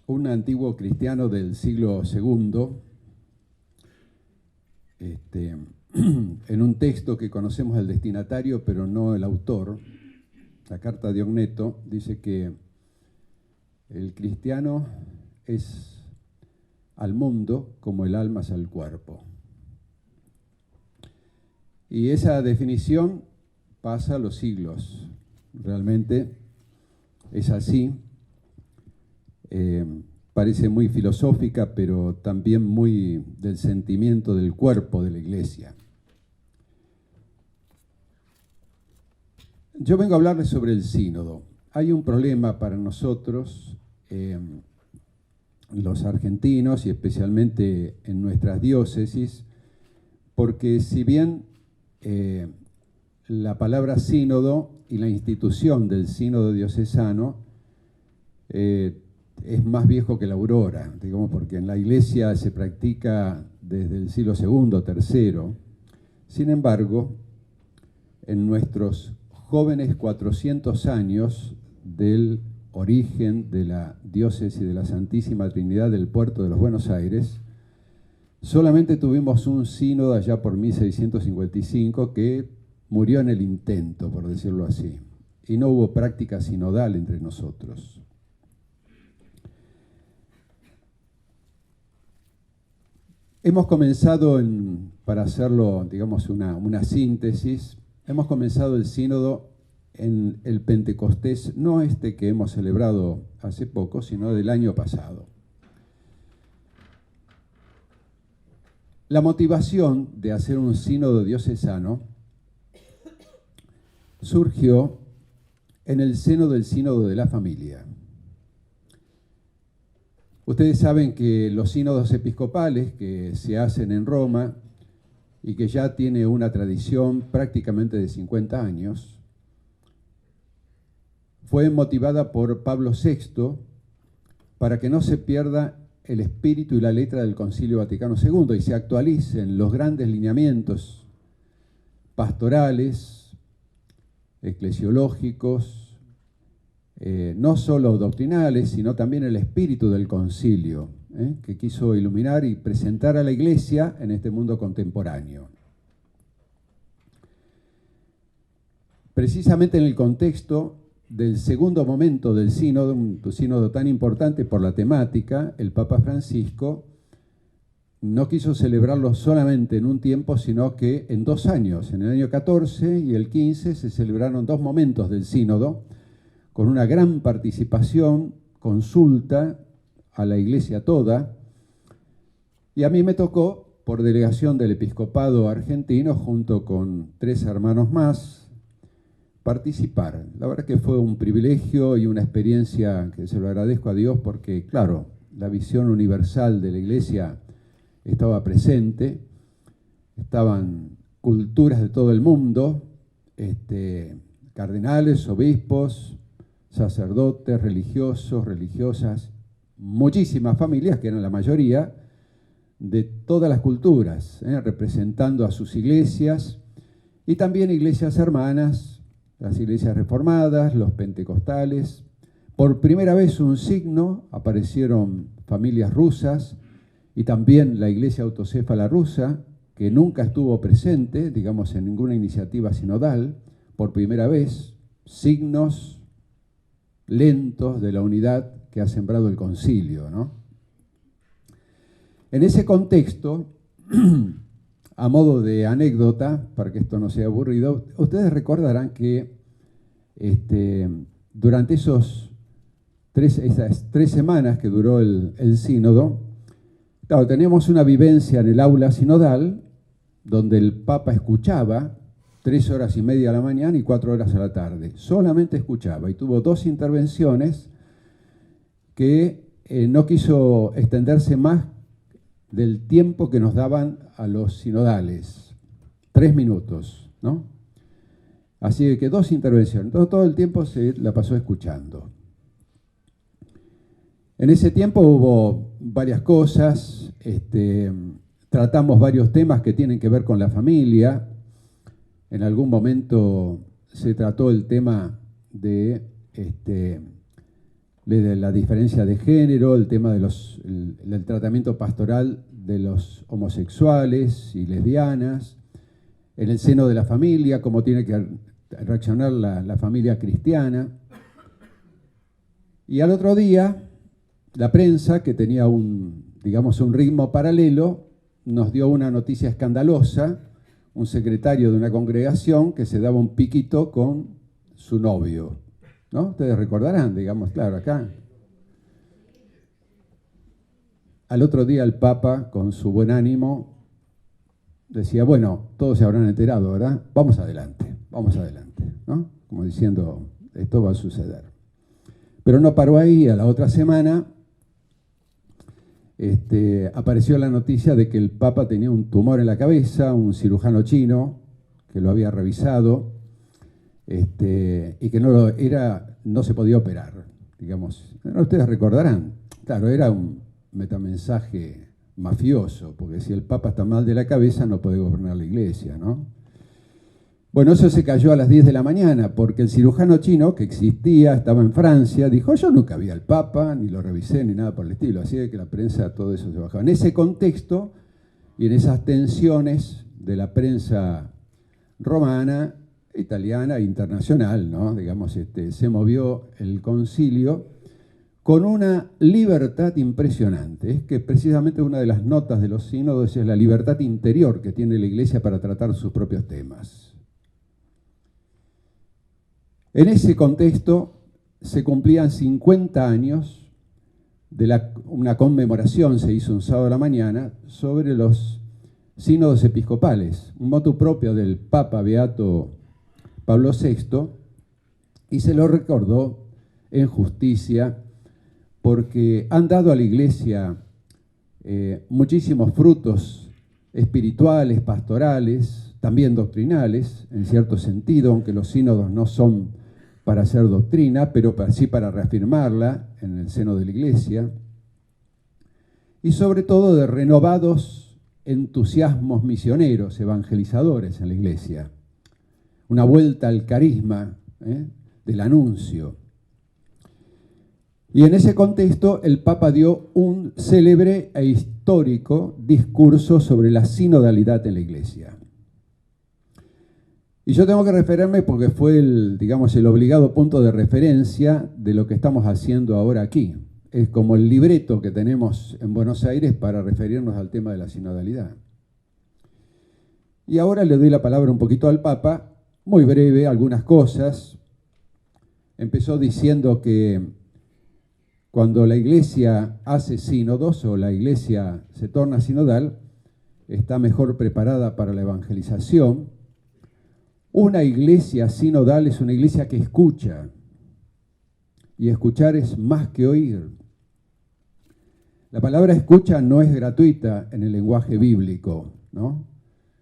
un antiguo cristiano del siglo II, en un texto que conocemos el destinatario, pero no el autor, la carta de Ogneto, dice que el cristiano es al mundo como el alma es al cuerpo. Y esa definición pasa los siglos. Realmente es así. Parece muy filosófica, pero también muy del sentimiento del cuerpo de la Iglesia. Yo vengo a hablarles sobre el sínodo. Hay un problema para nosotros, los argentinos, y especialmente en nuestras diócesis, porque si bien la palabra sínodo y la institución del sínodo diocesano es más viejo que la aurora, digamos, porque en la Iglesia se practica desde el siglo II, III. Sin embargo, en nuestros jóvenes 400 años del origen de la diócesis de la Santísima Trinidad del Puerto de los Buenos Aires, solamente tuvimos un sínodo allá por 1655 que murió en el intento, por decirlo así, y no hubo práctica sinodal entre nosotros. Hemos comenzado, para hacerlo, digamos, una síntesis, hemos comenzado el sínodo en el Pentecostés, no este que hemos celebrado hace poco, sino del año pasado. La motivación de hacer un sínodo diocesano surgió en el seno del sínodo de la familia. Ustedes saben que los sínodos episcopales que se hacen en Roma y que ya tiene una tradición prácticamente de 50 años, fue motivada por Pablo VI para que no se pierda el espíritu y la letra del Concilio Vaticano II y se actualicen los grandes lineamientos pastorales, eclesiológicos, no solo doctrinales, sino también el espíritu del concilio, que quiso iluminar y presentar a la Iglesia en este mundo contemporáneo. Precisamente en el contexto del segundo momento del sínodo, un sínodo tan importante por la temática, el Papa Francisco no quiso celebrarlo solamente en un tiempo, sino que en 2 años, en el año 14 y el 15, se celebraron 2 momentos del sínodo, con una gran participación, consulta a la Iglesia toda, y a mí me tocó, por delegación del episcopado argentino, junto con 3 hermanos más, participar. La verdad que fue un privilegio y una experiencia que se lo agradezco a Dios porque, claro, la visión universal de la Iglesia estaba presente, estaban culturas de todo el mundo, cardenales, obispos, sacerdotes, religiosos, religiosas, muchísimas familias, que eran la mayoría, de todas las culturas, representando a sus iglesias, y también iglesias hermanas, las iglesias reformadas, los pentecostales. Por primera vez un signo, aparecieron familias rusas, y también la iglesia autocéfala rusa, que nunca estuvo presente, digamos, en ninguna iniciativa sinodal, por primera vez, signos lentos de la unidad que ha sembrado el concilio, ¿no? En ese contexto, a modo de anécdota, para que esto no sea aburrido, ustedes recordarán que durante esas 3 semanas que duró el sínodo, claro, teníamos una vivencia en el aula sinodal, donde el Papa escuchaba 3 horas y media a la mañana y 4 horas a la tarde. Solamente escuchaba y tuvo 2 intervenciones que no quiso extenderse más del tiempo que nos daban a los sinodales. 3 minutos, ¿no? Así que 2 intervenciones. Entonces, todo el tiempo se la pasó escuchando. En ese tiempo hubo varias cosas. Tratamos varios temas que tienen que ver con la familia. En algún momento se trató el tema de de la diferencia de género, el tema del tratamiento pastoral de los homosexuales y lesbianas, en el seno de la familia, cómo tiene que reaccionar la familia cristiana. Y al otro día, la prensa, que tenía un ritmo paralelo, nos dio una noticia escandalosa, un secretario de una congregación que se daba un piquito con su novio, ¿no? Ustedes recordarán, claro, acá. Al otro día el Papa, con su buen ánimo, decía, bueno, todos se habrán enterado, ¿verdad? Vamos adelante, ¿no? Como diciendo, esto va a suceder. Pero no paró ahí. A la otra semana apareció la noticia de que el Papa tenía un tumor en la cabeza, un cirujano chino que lo había revisado, y que no se podía operar, Ustedes recordarán, claro, era un metamensaje mafioso, porque si el Papa está mal de la cabeza no puede gobernar la Iglesia, ¿no? Bueno, eso se cayó a las 10 de la mañana, porque el cirujano chino, que existía, estaba en Francia, dijo, yo nunca vi al Papa, ni lo revisé, ni nada por el estilo, así que la prensa, todo eso se bajaba. En ese contexto y en esas tensiones de la prensa romana, italiana e internacional, ¿no? Se movió el concilio con una libertad impresionante. Es que precisamente una de las notas de los sínodos es la libertad interior que tiene la Iglesia para tratar sus propios temas. En ese contexto se cumplían 50 años de una conmemoración, se hizo un sábado a la mañana, sobre los sínodos episcopales, un motu propio del Papa Beato Pablo VI, y se lo recordó en justicia porque han dado a la Iglesia muchísimos frutos espirituales, pastorales, también doctrinales, en cierto sentido, aunque los sínodos no son para hacer doctrina, pero sí para reafirmarla en el seno de la Iglesia, y sobre todo de renovados entusiasmos misioneros, evangelizadores en la Iglesia. Una vuelta al carisma del anuncio. Y en ese contexto el Papa dio un célebre e histórico discurso sobre la sinodalidad en la Iglesia. Y yo tengo que referirme porque fue el obligado punto de referencia de lo que estamos haciendo ahora aquí. Es como el libreto que tenemos en Buenos Aires para referirnos al tema de la sinodalidad. Y ahora le doy la palabra un poquito al Papa, muy breve, algunas cosas. Empezó diciendo que cuando la Iglesia hace sínodos o la Iglesia se torna sinodal, está mejor preparada para la evangelización. Una iglesia sinodal es una iglesia que escucha, y escuchar es más que oír. La palabra escucha no es gratuita en el lenguaje bíblico, ¿no?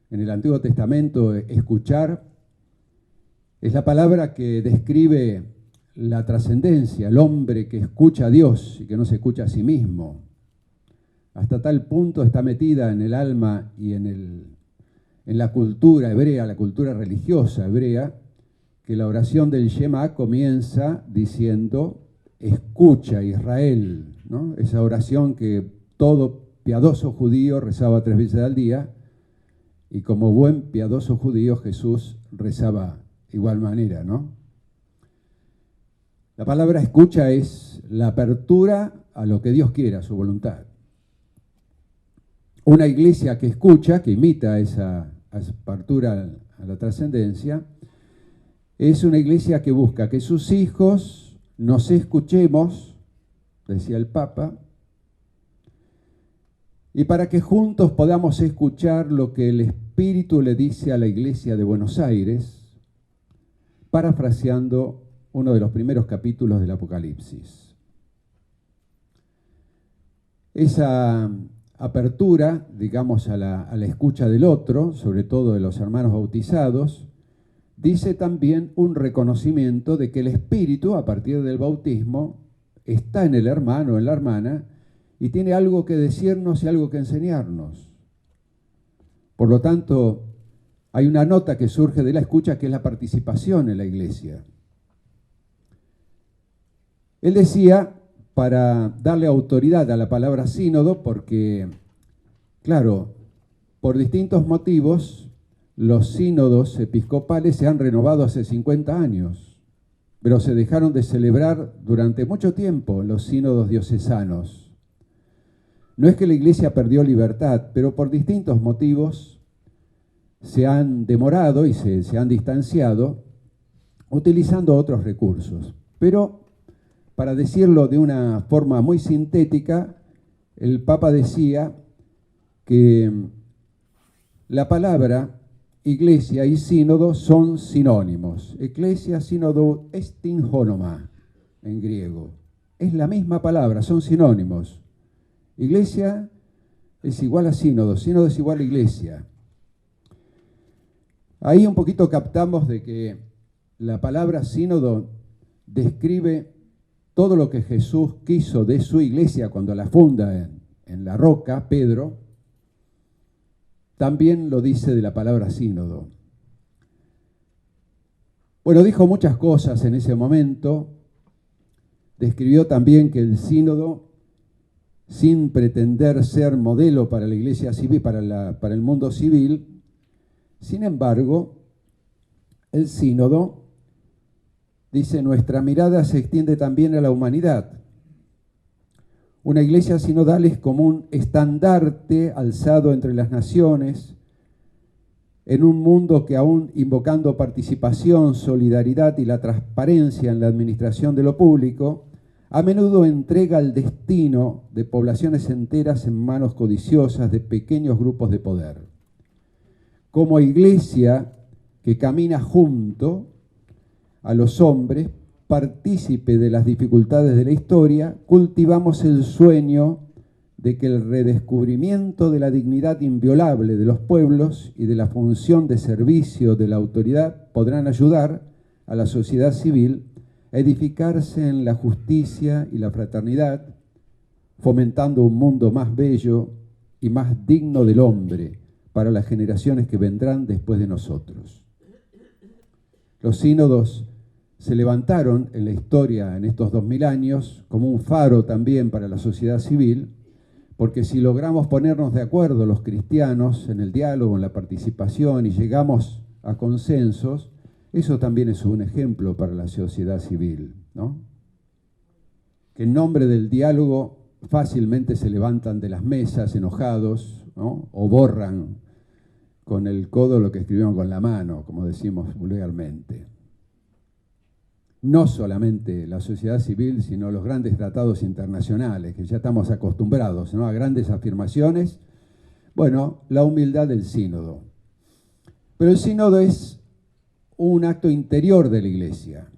En el Antiguo Testamento, escuchar es la palabra que describe la trascendencia, el hombre que escucha a Dios y que no se escucha a sí mismo. Hasta tal punto está metida en el alma y en la cultura hebrea, la cultura religiosa hebrea, que la oración del Shema comienza diciendo, escucha Israel, ¿no? Esa oración que todo piadoso judío rezaba 3 veces al día, y como buen piadoso judío Jesús rezaba de igual manera, ¿no? La palabra escucha es la apertura a lo que Dios quiera, a su voluntad. Una iglesia que escucha, que imita esa apertura a la trascendencia, es una iglesia que busca que sus hijos nos escuchemos, decía el Papa, y para que juntos podamos escuchar lo que el Espíritu le dice a la Iglesia de Buenos Aires, parafraseando uno de los primeros capítulos del Apocalipsis. Esa apertura, a la escucha del otro, sobre todo de los hermanos bautizados, dice también un reconocimiento de que el Espíritu, a partir del bautismo, está en el hermano, en la hermana, y tiene algo que decirnos y algo que enseñarnos. Por lo tanto, hay una nota que surge de la escucha, que es la participación en la iglesia. Él decía, para darle autoridad a la palabra sínodo, porque, claro, por distintos motivos, los sínodos episcopales se han renovado hace 50 años, pero se dejaron de celebrar durante mucho tiempo los sínodos diocesanos. No es que la Iglesia perdió libertad, pero por distintos motivos se han demorado y se han distanciado utilizando otros recursos. Pero, para decirlo de una forma muy sintética, el Papa decía que la palabra iglesia y sínodo son sinónimos. Ecclesia, sínodo, estin honoma, en griego. Es la misma palabra, son sinónimos. Iglesia es igual a sínodo es igual a iglesia. Ahí un poquito captamos de que la palabra sínodo describe todo lo que Jesús quiso de su iglesia cuando la funda en la roca, Pedro. También lo dice de la palabra sínodo. Bueno, dijo muchas cosas en ese momento. Describió también que el sínodo, sin pretender ser modelo para la iglesia civil, para el mundo civil, sin embargo, el sínodo, dice, nuestra mirada se extiende también a la humanidad. Una iglesia sinodal es como un estandarte alzado entre las naciones, en un mundo que aún invocando participación, solidaridad y la transparencia en la administración de lo público, a menudo entrega el destino de poblaciones enteras en manos codiciosas de pequeños grupos de poder. Como iglesia que camina junto a los hombres, partícipe de las dificultades de la historia, cultivamos el sueño de que el redescubrimiento de la dignidad inviolable de los pueblos y de la función de servicio de la autoridad podrán ayudar a la sociedad civil a edificarse en la justicia y la fraternidad, fomentando un mundo más bello y más digno del hombre para las generaciones que vendrán después de nosotros. Los sínodos se levantaron en la historia en estos 2000 años como un faro también para la sociedad civil, porque si logramos ponernos de acuerdo los cristianos en el diálogo, en la participación y llegamos a consensos, eso también es un ejemplo para la sociedad civil, ¿no? Que en nombre del diálogo fácilmente se levantan de las mesas enojados, ¿no? O borran con el codo lo que escribieron con la mano, como decimos vulgarmente. No solamente la sociedad civil, sino los grandes tratados internacionales, que ya estamos acostumbrados, ¿no? A grandes afirmaciones. Bueno, la humildad del sínodo. Pero el sínodo es un acto interior de la Iglesia,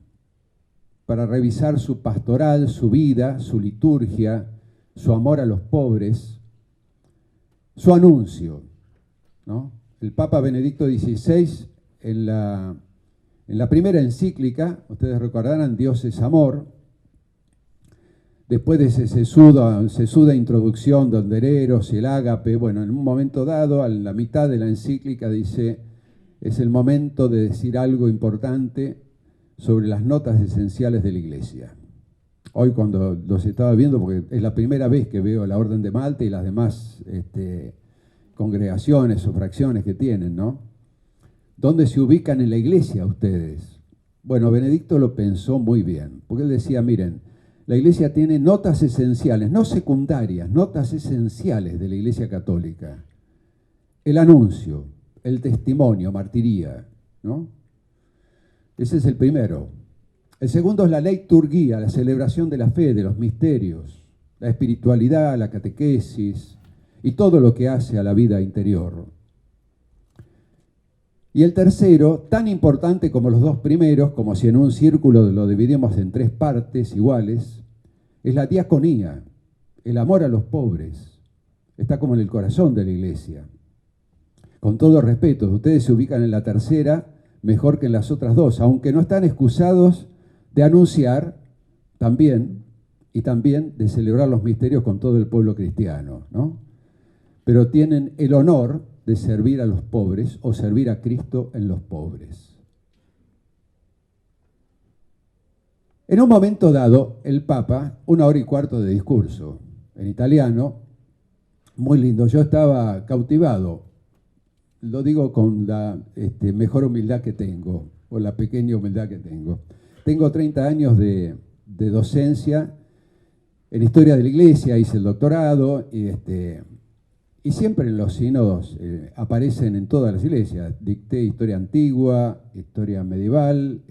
para revisar su pastoral, su vida, su liturgia, su amor a los pobres, su anuncio, ¿no? El Papa Benedicto XVI, en la primera encíclica, ustedes recordarán, Dios es amor, después de esa sesuda introducción donde Eros y el ágape, bueno, en un momento dado, a la mitad de la encíclica dice, es el momento de decir algo importante sobre las notas esenciales de la Iglesia. Hoy cuando los estaba viendo, porque es la primera vez que veo la Orden de Malta y las demás congregaciones o fracciones que tienen, ¿no? ¿Dónde se ubican en la Iglesia ustedes? Bueno, Benedicto lo pensó muy bien, porque él decía, miren, la Iglesia tiene notas esenciales, no secundarias, notas esenciales de la Iglesia católica. El anuncio, el testimonio, martiría, ¿no? Ese es el primero. El segundo es la liturgia, la celebración de la fe, de los misterios, la espiritualidad, la catequesis y todo lo que hace a la vida interior. Y el tercero, tan importante como los dos primeros, como si en un círculo lo dividimos en tres partes iguales, es la diaconía, el amor a los pobres. Está como en el corazón de la Iglesia. Con todo respeto, ustedes se ubican en la tercera mejor que en las otras dos, aunque no están excusados de anunciar también, y también de celebrar los misterios con todo el pueblo cristiano, ¿no? Pero tienen el honor de servir a los pobres o servir a Cristo en los pobres. En un momento dado, el Papa, 1 hora y cuarto de discurso en italiano, muy lindo. Yo estaba cautivado, lo digo con la mejor humildad que tengo, o la pequeña humildad que tengo. Tengo 30 años de docencia en historia de la Iglesia, hice el doctorado y siempre en los sínodos aparecen en todas las iglesias. Dicté historia antigua, historia medieval,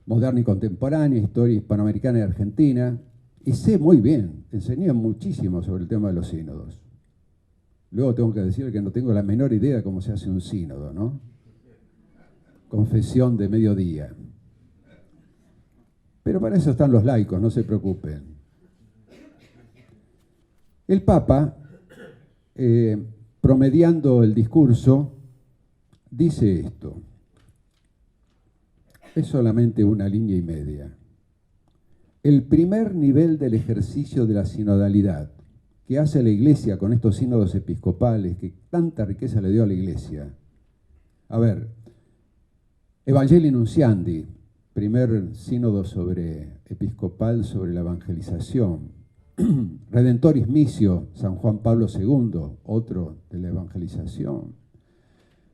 moderna y contemporánea, historia hispanoamericana y argentina, y sé muy bien, enseñé muchísimo sobre el tema de los sínodos. Luego tengo que decir que no tengo la menor idea de cómo se hace un sínodo, ¿no? Confesión de mediodía. Pero para eso están los laicos, no se preocupen. El Papa, promediando el discurso, dice esto. Es solamente una línea y media. El primer nivel del ejercicio de la sinodalidad que hace la Iglesia con estos sínodos episcopales, que tanta riqueza le dio a la Iglesia. A ver, Evangelii Nunciandi, primer sínodo episcopal sobre la evangelización. Redentoris Missio, San Juan Pablo II, otro de la evangelización.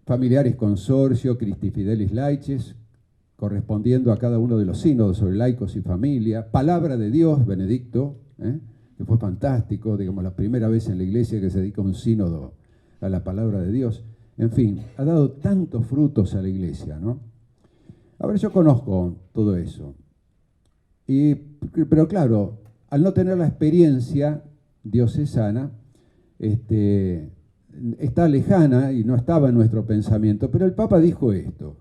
Familiaris Consortio, Christi Fidelis Laices, correspondiendo a cada uno de los sínodos sobre laicos y familia. Palabra de Dios, Benedicto, que fue fantástico, digamos, la primera vez en la Iglesia que se dedica un sínodo a la palabra de Dios. En fin, ha dado tantos frutos a la Iglesia, ¿no? A ver, yo conozco todo eso. Pero claro, al no tener la experiencia diocesana, está lejana y no estaba en nuestro pensamiento. Pero el Papa dijo esto.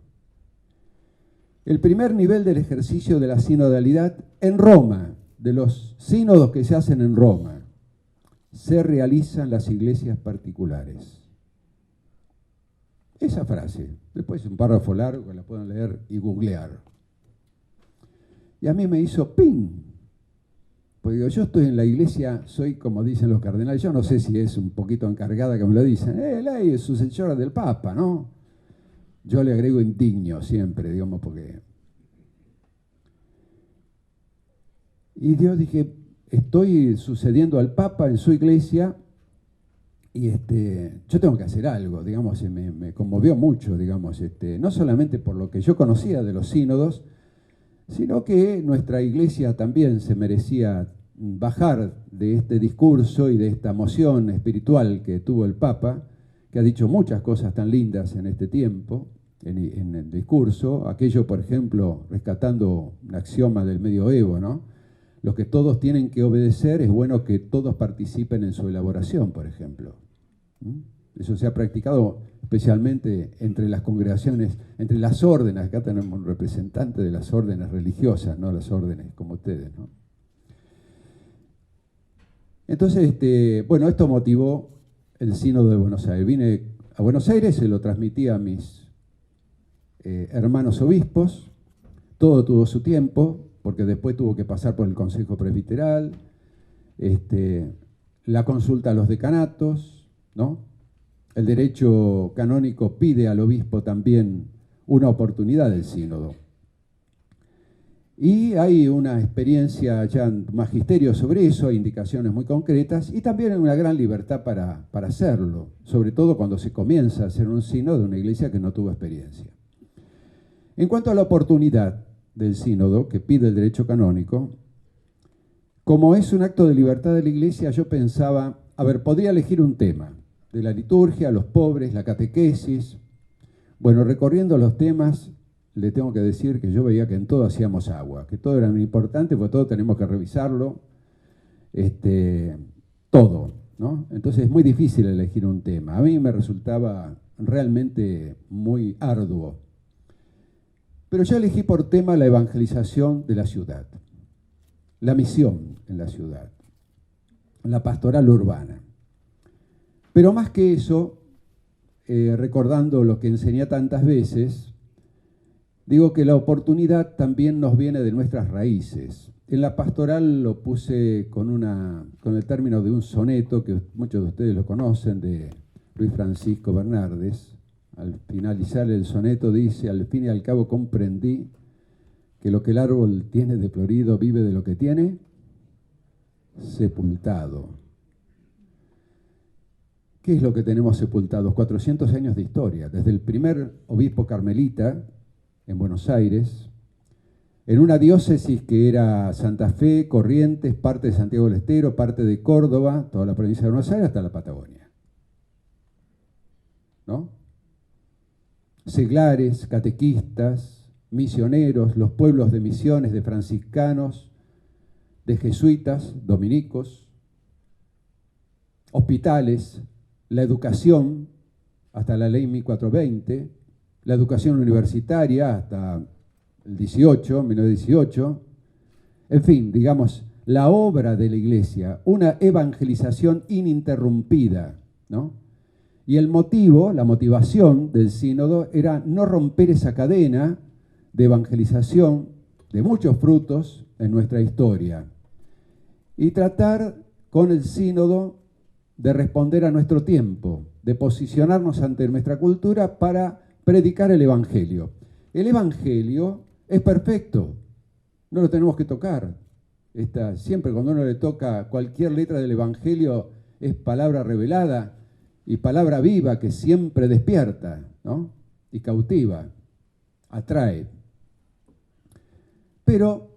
El primer nivel del ejercicio de la sinodalidad en Roma, de los sínodos que se hacen en Roma, se realizan las iglesias particulares. Esa frase, después es un párrafo largo que la pueden leer y googlear. Y a mí me hizo ¡ping! Porque digo, yo estoy en la iglesia, soy como dicen los cardenales, yo no sé si es un poquito encargada que me lo dicen, ley es sucesora del Papa, ¿no? Yo le agrego indigno siempre, digamos, porque... Y yo dije, estoy sucediendo al Papa en su iglesia y yo tengo que hacer algo, digamos, me conmovió mucho, digamos, no solamente por lo que yo conocía de los sínodos, sino que nuestra iglesia también se merecía bajar de este discurso y de esta moción espiritual que tuvo el Papa, que ha dicho muchas cosas tan lindas en este tiempo, en el discurso. Aquello, por ejemplo, rescatando un axioma del medioevo, ¿no? Lo que todos tienen que obedecer, es bueno que todos participen en su elaboración, por ejemplo. Eso se ha practicado especialmente entre las congregaciones, entre las órdenes. Acá tenemos un representante de las órdenes religiosas, no las órdenes como ustedes, ¿no? Entonces, bueno, esto motivó el Sínodo de Buenos Aires. Vine a Buenos Aires, se lo transmití a mis hermanos obispos, todo tuvo su tiempo, porque después tuvo que pasar por el Consejo Presbiteral, la consulta a los decanatos, ¿no? El derecho canónico pide al obispo también una oportunidad del sínodo. Y hay una experiencia ya en magisterio sobre eso, hay indicaciones muy concretas y también hay una gran libertad para hacerlo, sobre todo cuando se comienza a hacer un sínodo de una iglesia que no tuvo experiencia. En cuanto a la oportunidad del sínodo que pide el derecho canónico, como es un acto de libertad de la iglesia, yo pensaba, a ver, podría elegir un tema, de la liturgia, los pobres, la catequesis. Bueno, recorriendo los temas, le tengo que decir que yo veía que en todo hacíamos agua, que todo era muy importante, porque todo tenemos que revisarlo, todo, ¿no? Entonces es muy difícil elegir un tema. A mí me resultaba realmente muy arduo. Pero yo elegí por tema la evangelización de la ciudad, la misión en la ciudad, la pastoral urbana. Pero más que eso, recordando lo que enseñé tantas veces, digo que la oportunidad también nos viene de nuestras raíces. En la pastoral lo puse con el término de un soneto que muchos de ustedes lo conocen, de Luis Francisco Bernardes. Al finalizar el soneto dice, al fin y al cabo comprendí que lo que el árbol tiene de florido vive de lo que tiene sepultado. ¿Qué es lo que tenemos sepultados? 400 años de historia, desde el primer obispo carmelita en Buenos Aires, en una diócesis que era Santa Fe, Corrientes, parte de Santiago del Estero, parte de Córdoba, toda la provincia de Buenos Aires, hasta la Patagonia. ¿No? Seglares, catequistas, misioneros, los pueblos de misiones, de franciscanos, de jesuitas, dominicos, hospitales, la educación, hasta la ley 1420, la educación universitaria hasta el 1918, en fin, digamos, la obra de la Iglesia, una evangelización ininterrumpida, ¿no? Y el motivo, la motivación del sínodo era no romper esa cadena de evangelización de muchos frutos en nuestra historia y tratar con el sínodo de responder a nuestro tiempo, de posicionarnos ante nuestra cultura para predicar el Evangelio. El Evangelio es perfecto, no lo tenemos que tocar. Siempre cuando uno le toca cualquier letra del Evangelio es palabra revelada y palabra viva que siempre despierta, ¿no? Y cautiva, atrae. Pero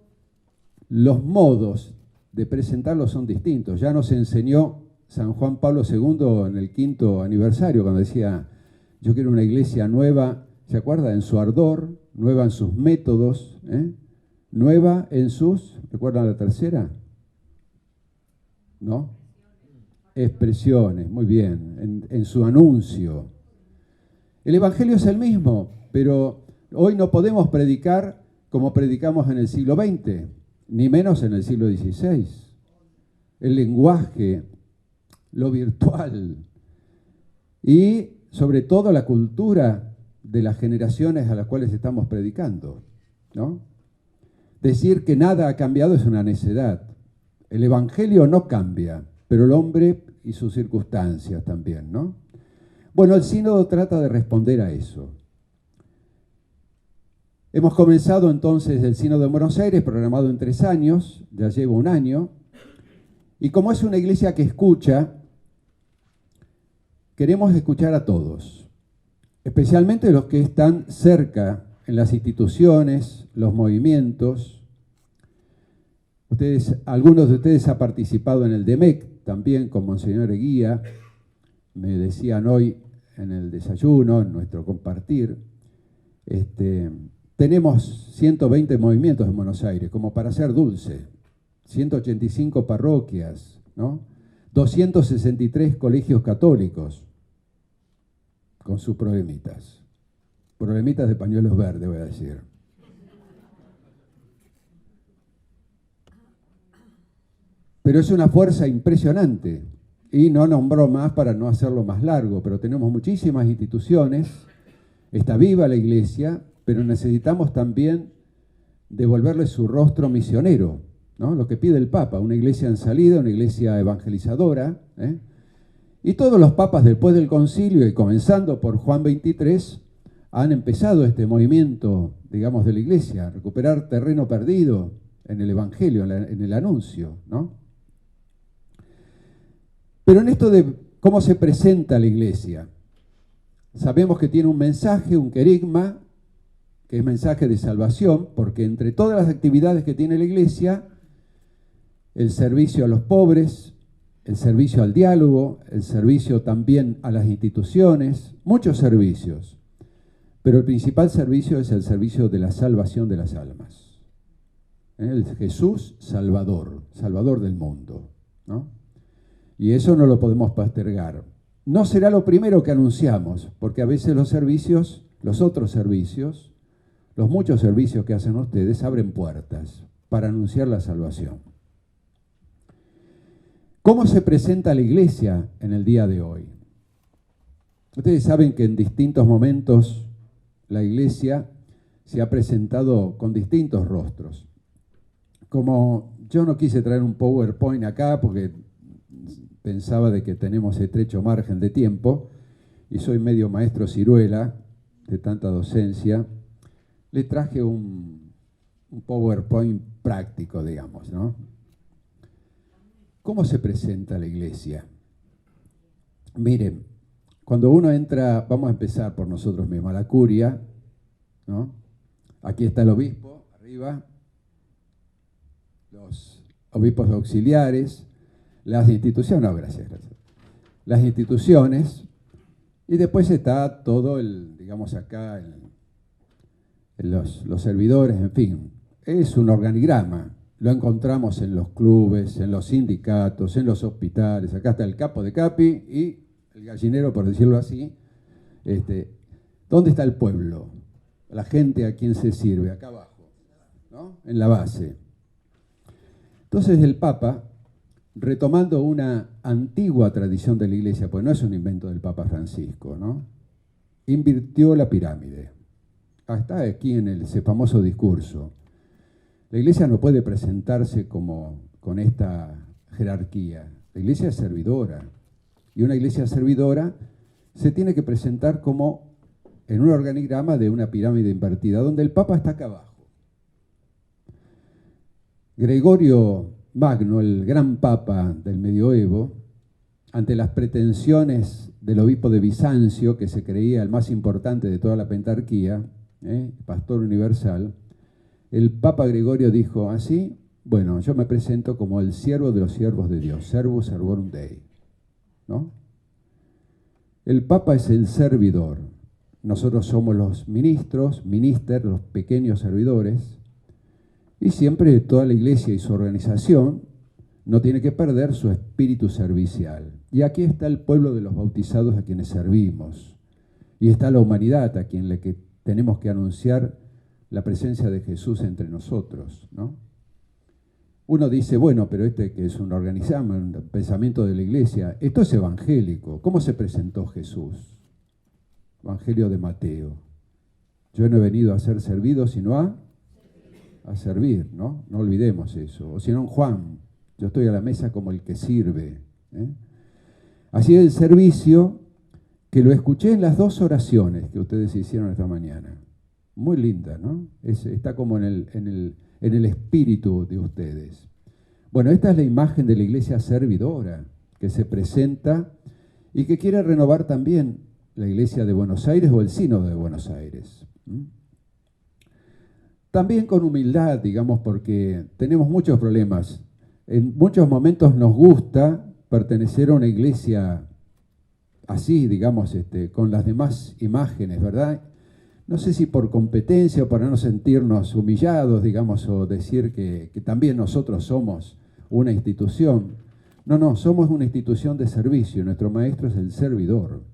los modos de presentarlo son distintos. Ya nos enseñó San Juan Pablo II en el 5º aniversario, cuando decía, yo quiero una iglesia nueva, ¿se acuerda? En su ardor, nueva en sus métodos, nueva en sus, ¿recuerdan la tercera? ¿No? Expresiones, muy bien, en su anuncio. El Evangelio es el mismo, pero hoy no podemos predicar como predicamos en el siglo XX, ni menos en el siglo XVI. El lenguaje, lo virtual y sobre todo la cultura de las generaciones a las cuales estamos predicando, ¿no? Decir que nada ha cambiado es una necedad. El Evangelio no cambia, pero el hombre y sus circunstancias también, ¿no? Bueno, el sínodo trata de responder a eso. Hemos comenzado entonces el sínodo de Buenos Aires, programado en 3 años, ya lleva 1 año, y como es una iglesia que escucha, queremos escuchar a todos, especialmente los que están cerca en las instituciones, los movimientos. Algunos de ustedes han participado en el DEMEC, también con Monseñor Eguía, me decían hoy en el desayuno, en nuestro compartir. Tenemos 120 movimientos en Buenos Aires, como para ser dulce, 185 parroquias, ¿no? 263 colegios católicos, con sus problemitas. Problemitas de pañuelos verdes, voy a decir. Pero es una fuerza impresionante. Y no nombró más para no hacerlo más largo, pero tenemos muchísimas instituciones, está viva la iglesia, pero necesitamos también devolverle su rostro misionero, ¿no? Lo que pide el Papa, una iglesia en salida, una iglesia evangelizadora, ¿eh? Y todos los papas después del concilio, y comenzando por Juan XXIII, han empezado este movimiento, digamos, de la iglesia, recuperar terreno perdido en el evangelio, en el anuncio, ¿no? Pero en esto de cómo se presenta la iglesia, sabemos que tiene un mensaje, un querigma, que es mensaje de salvación, porque entre todas las actividades que tiene la iglesia, el servicio a los pobres, el servicio al diálogo, el servicio también a las instituciones, muchos servicios. Pero el principal servicio es el servicio de la salvación de las almas. El Jesús Salvador, Salvador del mundo, ¿no? Y eso no lo podemos postergar. No será lo primero que anunciamos, porque a veces los servicios, los otros servicios, los muchos servicios que hacen ustedes abren puertas para anunciar la salvación. ¿Cómo se presenta la iglesia en el día de hoy? Ustedes saben que en distintos momentos la iglesia se ha presentado con distintos rostros. Como yo no quise traer un PowerPoint acá porque pensaba de que tenemos estrecho margen de tiempo y soy medio maestro ciruela de tanta docencia, le traje un un PowerPoint práctico, digamos, ¿no? ¿Cómo se presenta la iglesia? Miren, cuando uno entra, vamos a empezar por nosotros mismos, a la curia, ¿no? Aquí está el obispo, arriba, los obispos auxiliares, las instituciones, no, gracias. Las instituciones, y después está todo el, digamos acá, los servidores, en fin. Es un organigrama, lo encontramos en los clubes, en los sindicatos, en los hospitales, acá está el capo de capi y el gallinero, por decirlo así. ¿Dónde está el pueblo? La gente a quien se sirve, acá abajo, ¿no? En la base. Entonces el Papa, retomando una antigua tradición de la Iglesia, pues no es un invento del Papa Francisco, ¿no? Invirtió la pirámide. Está aquí en ese famoso discurso. La Iglesia no puede presentarse como con esta jerarquía. La Iglesia es servidora. Y una Iglesia servidora se tiene que presentar como en un organigrama de una pirámide invertida, donde el Papa está acá abajo. Gregorio Magno, el gran Papa del medioevo, ante las pretensiones del obispo de Bizancio, que se creía el más importante de toda la pentarquía, pastor universal, el Papa Gregorio dijo así: bueno, yo me presento como el siervo de los siervos de Dios, servus servorum Dei, ¿no? El Papa es el servidor, nosotros somos los ministros, los pequeños servidores, y siempre toda la Iglesia y su organización no tiene que perder su espíritu servicial. Y aquí está el pueblo de los bautizados a quienes servimos, y está la humanidad a quien tenemos que anunciar la presencia de Jesús entre nosotros, ¿no? Uno dice, bueno, pero que es un organigrama, un pensamiento de la Iglesia. Esto es evangélico. ¿Cómo se presentó Jesús? Evangelio de Mateo. Yo no he venido a ser servido, sino a servir, ¿no? No olvidemos eso. O si no, en Juan, yo estoy a la mesa como el que sirve, ¿eh? Así es el servicio, que lo escuché en las dos oraciones que ustedes hicieron esta mañana. Muy linda, ¿no? Está como en el espíritu de ustedes. Bueno, esta es la imagen de la iglesia servidora que se presenta y que quiere renovar también la iglesia de Buenos Aires o el sínodo de Buenos Aires. También con humildad, digamos, porque tenemos muchos problemas. En muchos momentos nos gusta pertenecer a una iglesia así, digamos, con las demás imágenes, ¿verdad? No sé si por competencia o para no sentirnos humillados, digamos, o decir que también nosotros somos una institución. No, somos una institución de servicio. Nuestro maestro es el servidor,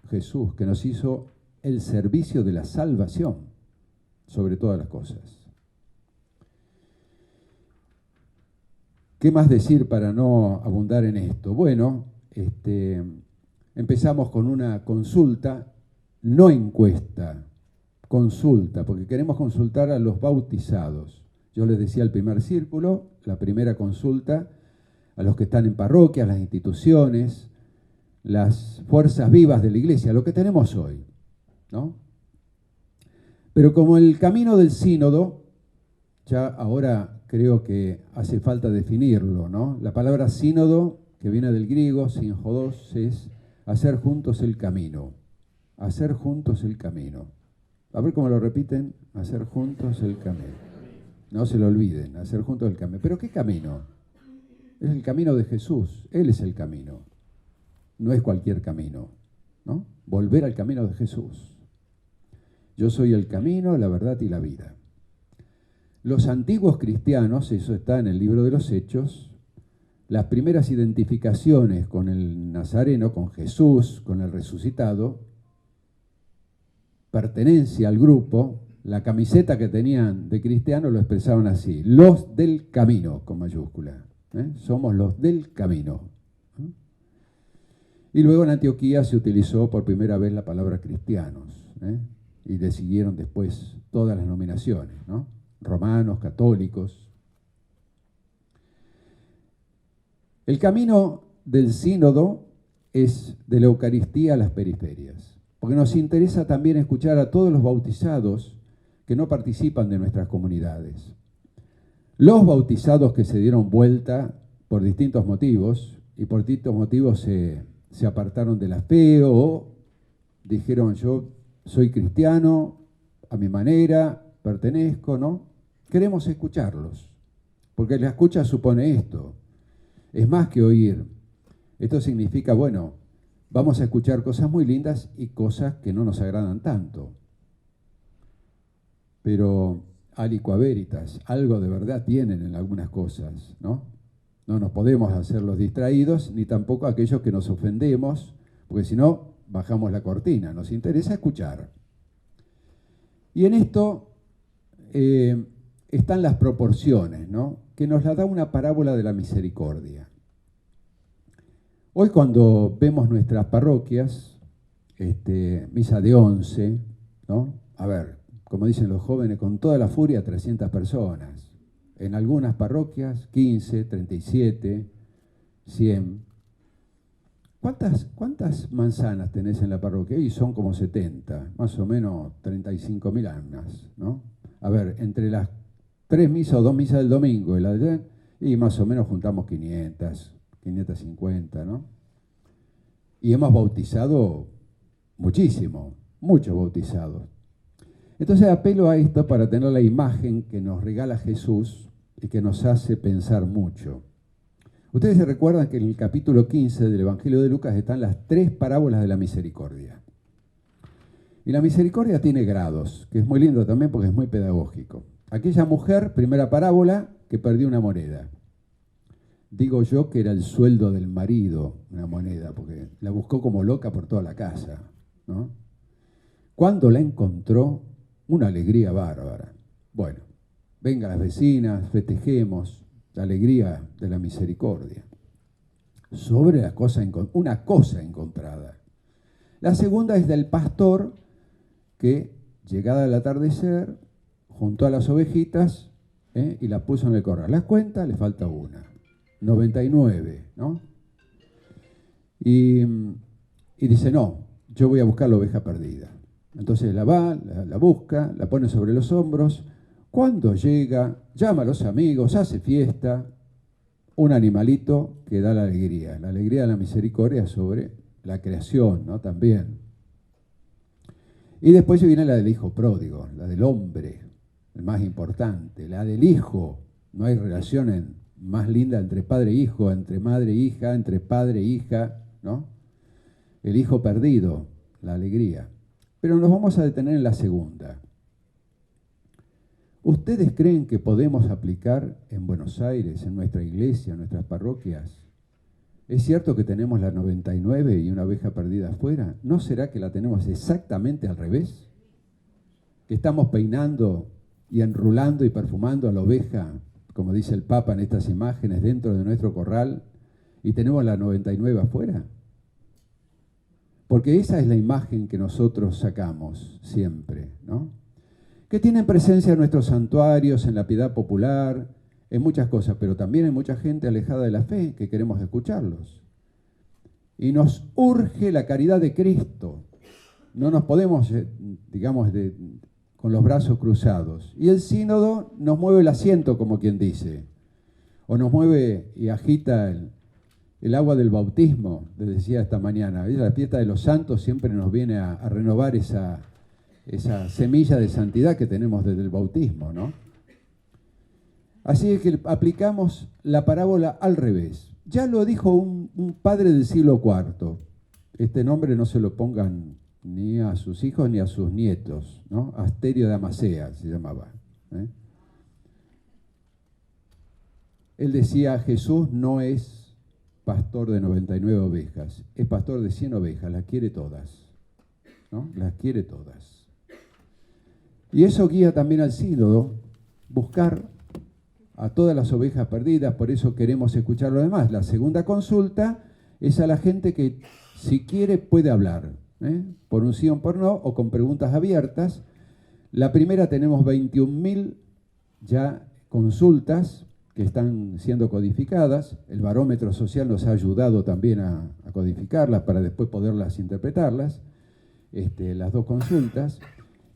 Jesús, que nos hizo el servicio de la salvación sobre todas las cosas. ¿Qué más decir para no abundar en esto? Bueno, empezamos con una consulta, no encuesta, consulta, porque queremos consultar a los bautizados. Yo les decía el primer círculo, la primera consulta, a los que están en parroquias, las instituciones, las fuerzas vivas de la iglesia, lo que tenemos hoy, ¿no? Pero como el camino del sínodo, ya ahora creo que hace falta definirlo, ¿no? La palabra sínodo, que viene del griego, sinjodos, es hacer juntos el camino. Hacer juntos el camino. A ver cómo lo repiten, hacer juntos el camino. No se lo olviden, hacer juntos el camino. ¿Pero qué camino? Es el camino de Jesús, Él es el camino. No es cualquier camino, ¿no? Volver al camino de Jesús. Yo soy el camino, la verdad y la vida. Los antiguos cristianos, eso está en el libro de los Hechos, las primeras identificaciones con el Nazareno, con Jesús, con el resucitado, pertenencia al grupo, la camiseta que tenían de cristiano lo expresaban así: los del camino, con mayúscula. Somos los del camino. Y luego en Antioquía se utilizó por primera vez la palabra cristianos, y le siguieron después todas las denominaciones, ¿no? Romanos, católicos. El camino del sínodo es de la Eucaristía a las periferias, porque nos interesa también escuchar a todos los bautizados que no participan de nuestras comunidades. Los bautizados que se dieron vuelta por distintos motivos, y por distintos motivos se apartaron de la fe o dijeron yo soy cristiano a mi manera, pertenezco, ¿no? Queremos escucharlos, porque la escucha supone esto, es más que oír. Esto significa, bueno, vamos a escuchar cosas muy lindas y cosas que no nos agradan tanto. Pero aliqua veritas, algo de verdad tienen en algunas cosas, ¿no? No nos podemos hacer los distraídos, ni tampoco aquellos que nos ofendemos, porque si no, bajamos la cortina. Nos interesa escuchar. Y en esto están las proporciones, ¿no? Que nos la da una parábola de la misericordia. Hoy cuando vemos nuestras parroquias, misa de 11, ¿no? A ver, como dicen los jóvenes, con toda la furia, 300 personas. En algunas parroquias, 15, 37, 100. ¿Cuántas manzanas tenés en la parroquia? Y son como 70, más o menos 35.000 almas, ¿no? A ver, entre las 3 misas o 2 misas del domingo y más o menos juntamos 500, 550, ¿no? Y hemos bautizado muchísimo, muchos bautizados. Entonces apelo a esto para tener la imagen que nos regala Jesús y que nos hace pensar mucho. Ustedes se recuerdan que en el capítulo 15 del Evangelio de Lucas están las 3 parábolas de la misericordia. Y la misericordia tiene grados, que es muy lindo también porque es muy pedagógico. Aquella mujer, primera parábola, que perdió una moneda. Digo yo que era el sueldo del marido, una moneda, porque la buscó como loca por toda la casa, ¿no? Cuando la encontró, una alegría bárbara. Bueno, vengan las vecinas, festejemos la alegría de la misericordia. Sobre una cosa encontrada. La segunda es del pastor que, llegada el atardecer, juntó a las ovejitas y las puso en el corral. Las cuenta, le falta una. 99, ¿no? Y dice, no, yo voy a buscar la oveja perdida. Entonces la va, la busca, la pone sobre los hombros. Cuando llega, llama a los amigos, hace fiesta, un animalito que da la alegría de la misericordia sobre la creación, ¿no? También. Y después viene la del hijo pródigo, la del hombre, el más importante, la del hijo. No hay relación más linda entre padre e hijo, entre madre e hija, entre padre e hija, ¿no? El hijo perdido, la alegría. Pero nos vamos a detener en la segunda. ¿Ustedes creen que podemos aplicar en Buenos Aires, en nuestra iglesia, en nuestras parroquias? ¿Es cierto que tenemos la 99 y una oveja perdida afuera? ¿No será que la tenemos exactamente al revés? ¿Que estamos peinando y enrulando y perfumando a la oveja, como dice el Papa en estas imágenes, dentro de nuestro corral, y tenemos la 99 afuera? Porque esa es la imagen que nosotros sacamos siempre, ¿no? Que tienen presencia en nuestros santuarios, en la piedad popular, en muchas cosas, pero también hay mucha gente alejada de la fe que queremos escucharlos. Y nos urge la caridad de Cristo. No nos podemos, con los brazos cruzados. Y el sínodo nos mueve el asiento, como quien dice, o nos mueve y agita el agua del bautismo, les decía esta mañana. La fiesta de los santos siempre nos viene a renovar esa semilla de santidad que tenemos desde el bautismo, ¿no? Así es que aplicamos la parábola al revés. Ya lo dijo un padre del siglo IV. Este nombre no se lo pongan ni a sus hijos ni a sus nietos, ¿no? Asterio de Amasea se llamaba, ¿eh? Él decía, Jesús no es pastor de 99 ovejas, es pastor de 100 ovejas, las quiere todas, ¿no? Las quiere todas. Y eso guía también al sínodo, buscar a todas las ovejas perdidas, por eso queremos escuchar lo demás. La segunda consulta es a la gente que, si quiere, puede hablar, por un sí o por no, o con preguntas abiertas. La primera tenemos 21.000 ya consultas que están siendo codificadas. El barómetro social nos ha ayudado también a codificarlas para después poderlas interpretarlas, las 2 consultas.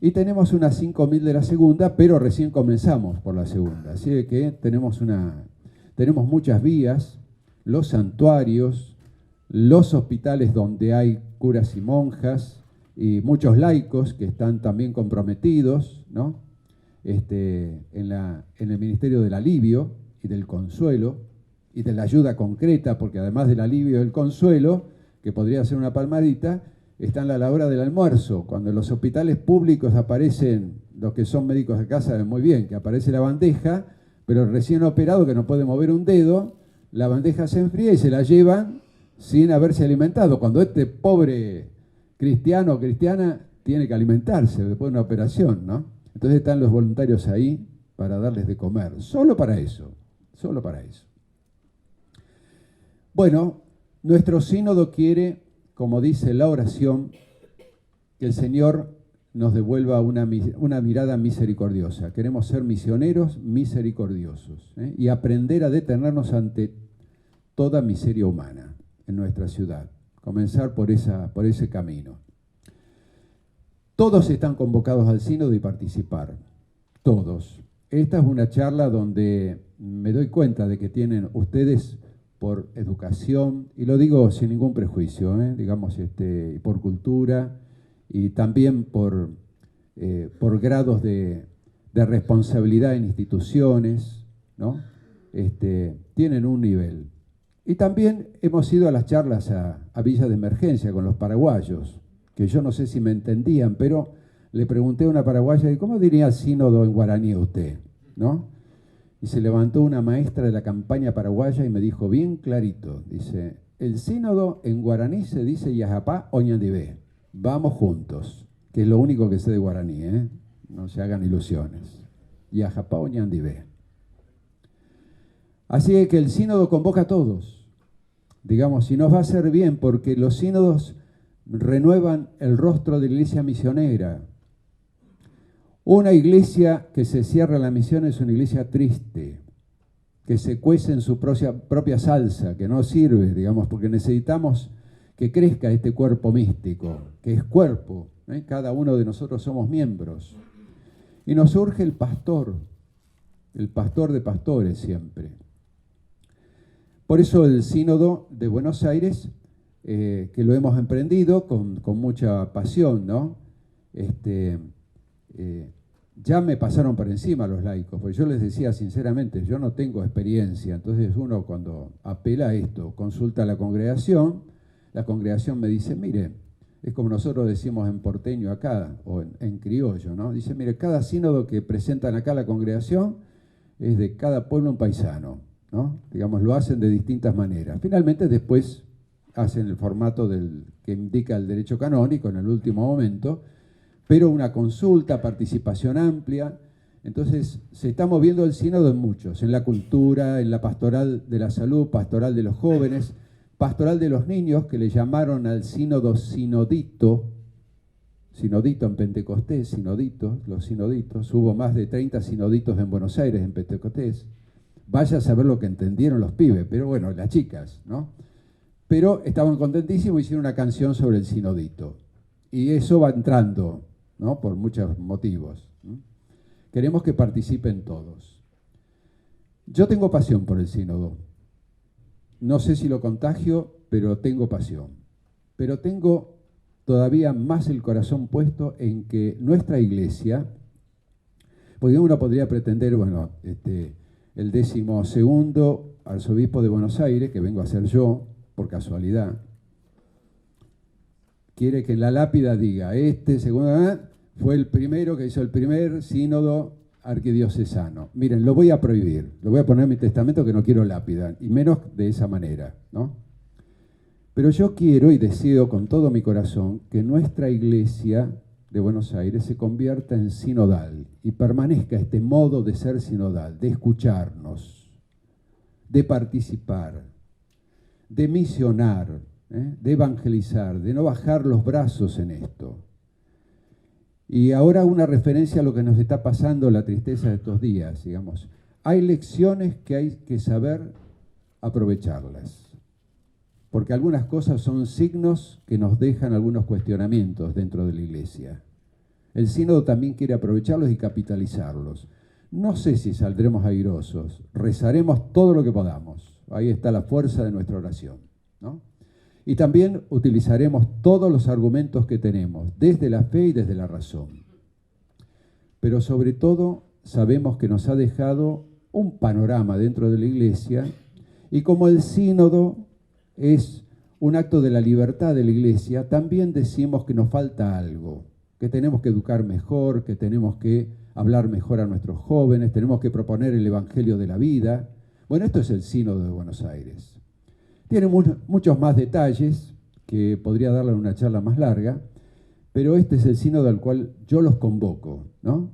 Y tenemos unas 5.000 de la segunda, pero recién comenzamos por la segunda. Así que tenemos muchas vías, los santuarios, los hospitales donde hay curas y monjas, y muchos laicos que están también comprometidos, ¿no? En el Ministerio del Alivio y del Consuelo y de la ayuda concreta, porque además del alivio y del consuelo, que podría ser una palmadita, está en la labor del almuerzo. Cuando en los hospitales públicos aparecen, los que son médicos de casa saben muy bien, que aparece la bandeja, pero el recién operado que no puede mover un dedo, la bandeja se enfría y se la llevan sin haberse alimentado, cuando este pobre cristiano o cristiana tiene que alimentarse después de una operación, ¿no? Entonces están los voluntarios ahí para darles de comer, solo para eso, solo para eso. Bueno, nuestro sínodo quiere, como dice la oración, que el Señor nos devuelva una mirada misericordiosa. Queremos ser misioneros misericordiosos, y aprender a detenernos ante toda miseria humana en nuestra ciudad. Comenzar por ese camino. Todos están convocados al sínodo y participar. Todos. Esta es una charla donde me doy cuenta de que tienen ustedes por educación, y lo digo sin ningún prejuicio, digamos, por cultura y también por grados de responsabilidad en instituciones, ¿no? Tienen un nivel. Y también hemos ido a las charlas a Villa de Emergencia con los paraguayos, que yo no sé si me entendían, pero le pregunté a una paraguaya, ¿y cómo diría sínodo en guaraní usted? ¿No? Y se levantó una maestra de la campaña paraguaya y me dijo bien clarito, dice, el sínodo en guaraní se dice Yajapá Oñandibé, vamos juntos, que es lo único que sé de guaraní, no se hagan ilusiones. Yajapá Oñandibé. Así que el sínodo convoca a todos, digamos, y nos va a hacer bien porque los sínodos renuevan el rostro de la iglesia misionera. Una iglesia que se cierra en la misión es una iglesia triste, que se cuece en su propia salsa, que no sirve, digamos, porque necesitamos que crezca este cuerpo místico, que es cuerpo, cada uno de nosotros somos miembros. Y nos surge el pastor de pastores siempre. Por eso el sínodo de Buenos Aires, que lo hemos emprendido con mucha pasión, ¿no? Ya me pasaron por encima los laicos, porque yo les decía sinceramente, yo no tengo experiencia, entonces uno cuando apela a esto, consulta a la congregación me dice, mire, es como nosotros decimos en porteño acá, o en criollo, ¿no? Dice, mire, cada sínodo que presentan acá la congregación es de cada pueblo un paisano, ¿no? Digamos, lo hacen de distintas maneras. Finalmente después hacen el formato que indica el derecho canónico en el último momento, pero una consulta, participación amplia. Entonces se está moviendo el sínodo en muchos, en la cultura, en la pastoral de la salud, pastoral de los jóvenes, pastoral de los niños, que le llamaron al sínodo sinodito en Pentecostés, los sinoditos, hubo más de 30 sinoditos en Buenos Aires en Pentecostés. Vaya a saber lo que entendieron los pibes, pero bueno, las chicas, ¿no? Pero estaban contentísimos y hicieron una canción sobre el sinodito. Y eso va entrando, ¿no? Por muchos motivos. Queremos que participen todos. Yo tengo pasión por el sínodo. No sé si lo contagio, pero tengo pasión. Pero tengo todavía más el corazón puesto en que nuestra iglesia, porque uno podría pretender, bueno, el 12º arzobispo de Buenos Aires, que vengo a ser yo, por casualidad, quiere que en la lápida diga, segundo, fue el primero que hizo el primer sínodo arquidiocesano. Miren, lo voy a prohibir, lo voy a poner en mi testamento que no quiero lápida, y menos de esa manera, ¿no? Pero yo quiero y deseo con todo mi corazón que nuestra iglesia de Buenos Aires se convierta en sinodal y permanezca este modo de ser sinodal, de escucharnos, de participar, de misionar, de evangelizar, de no bajar los brazos en esto. Y ahora una referencia a lo que nos está pasando, la tristeza de estos días, digamos. Hay lecciones que hay que saber aprovecharlas, porque algunas cosas son signos que nos dejan algunos cuestionamientos dentro de la iglesia. el sínodo también quiere aprovecharlos y capitalizarlos. No sé si saldremos airosos, rezaremos todo lo que podamos. Ahí está la fuerza de nuestra oración, ¿no? Y también utilizaremos todos los argumentos que tenemos, desde la fe y desde la razón. Pero sobre todo sabemos que nos ha dejado un panorama dentro de la Iglesia, y como el sínodo es un acto de la libertad de la Iglesia, también decimos que nos falta algo, que tenemos que educar mejor, que tenemos que hablar mejor a nuestros jóvenes, tenemos que proponer el Evangelio de la vida. Bueno, esto es el Sínodo de Buenos Aires. Tiene muchos más detalles, que podría darle una charla más larga, pero este es el sínodo al cual yo los convoco, ¿no?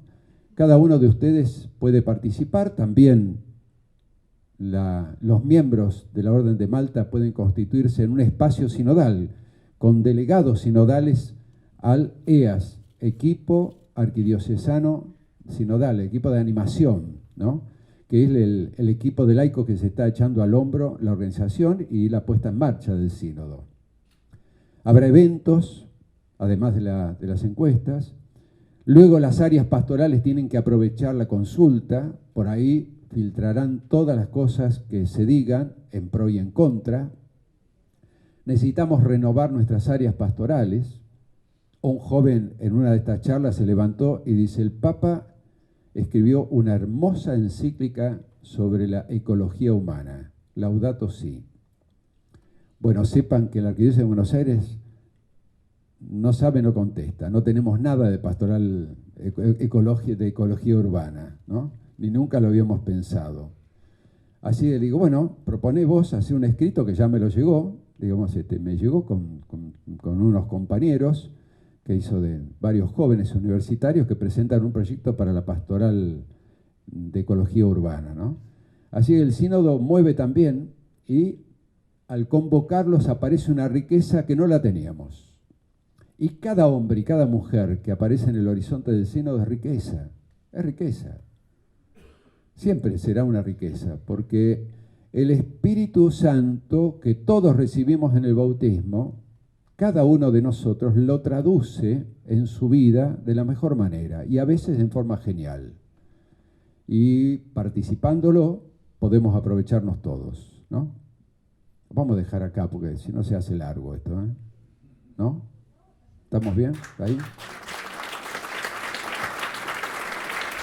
Cada uno de ustedes puede participar, también los miembros de la Orden de Malta pueden constituirse en un espacio sinodal, con delegados sinodales al EAS, Equipo Arquidiocesano Sinodal, equipo de animación, ¿no? Que es el equipo de laicos que se está echando al hombro la organización y la puesta en marcha del sínodo. Habrá eventos, además de las encuestas. Luego las áreas pastorales tienen que aprovechar la consulta, por ahí filtrarán todas las cosas que se digan en pro y en contra. Necesitamos renovar nuestras áreas pastorales. Un joven en una de estas charlas se levantó y dice: el Papa escribió una hermosa encíclica sobre la ecología humana, Laudato Si. Bueno, sepan que la Arquidiócesis de Buenos Aires no sabe, no contesta. No tenemos nada de pastoral de ecología urbana, ¿no? Ni nunca lo habíamos pensado. Así le digo, bueno, proponé vos hacer un escrito que ya me lo llegó, digamos, me llegó con unos compañeros que hizo de varios jóvenes universitarios que presentan un proyecto para la pastoral de ecología urbana, ¿no? Así que el sínodo mueve también, y al convocarlos aparece una riqueza que no la teníamos. Y cada hombre y cada mujer que aparece en el horizonte del sínodo es riqueza, es riqueza. Siempre será una riqueza, porque el Espíritu Santo que todos recibimos en el bautismo, cada uno de nosotros lo traduce en su vida de la mejor manera, y a veces en forma genial. Y participándolo podemos aprovecharnos todos, ¿no? Vamos a dejar acá porque si no se hace largo esto, ¿eh? ¿No? ¿Estamos bien? ¿Está ahí?